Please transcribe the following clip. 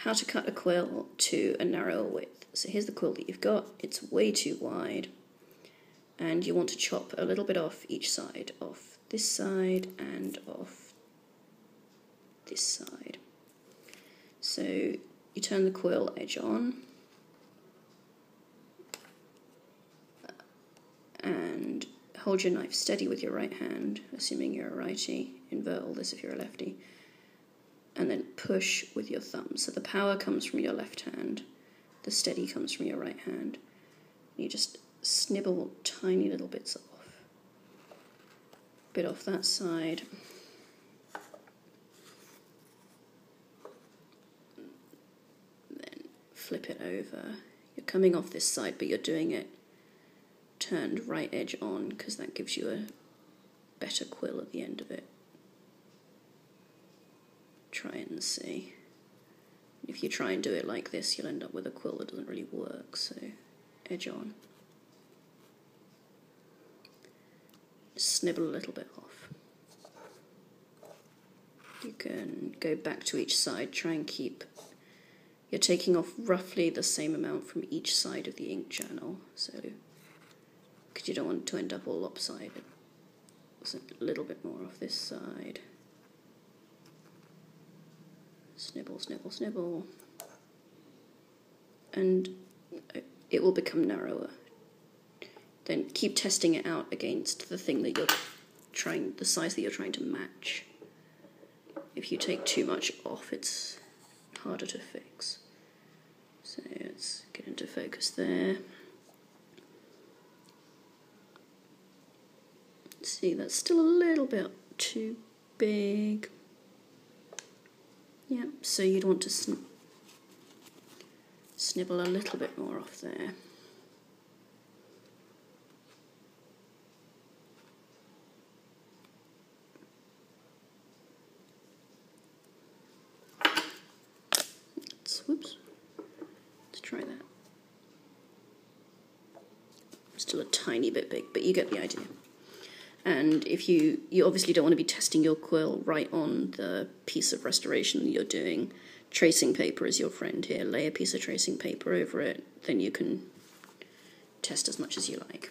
how to cut a quill to a narrower width. So here's the quill that you've got. It's way too wide, and you want to chop a little bit off each side, off this side and off this side. So you turn the quill edge on, and hold your knife steady with your right hand, assuming you're a righty. Invert all this if you're a lefty. And then push with your thumb. So the power comes from your left hand, the steady comes from your right hand. You just snibble tiny little bits off. Bit off that side. Then flip it over. You're coming off this side, but you're doing it turned right edge on, because that gives you a better quill at the end of it. Try and see. If you try and do it like this, you'll end up with a quill that doesn't really work, so edge on. Snibble a little bit off. You can go back to each side, try and keep, you're taking off roughly the same amount from each side of the ink channel, so, because you don't want it to end up all lopsided. So a little bit more off this side. Snibble, snibble, snibble. And it will become narrower. Then keep testing it out against the thing that you're trying, the size that you're trying to match. If you take too much off, it's harder to fix. So let's get into focus there. See, that's still a little bit too big. Yeah, so you'd want to snibble a little bit more off there. Whoops. Let's try that. Still a tiny bit big, but you get the idea. And if you obviously don't want to be testing your quill right on the piece of restoration that you're doing. Tracing paper is your friend here. Lay a piece of tracing paper over it, then you can test as much as you like.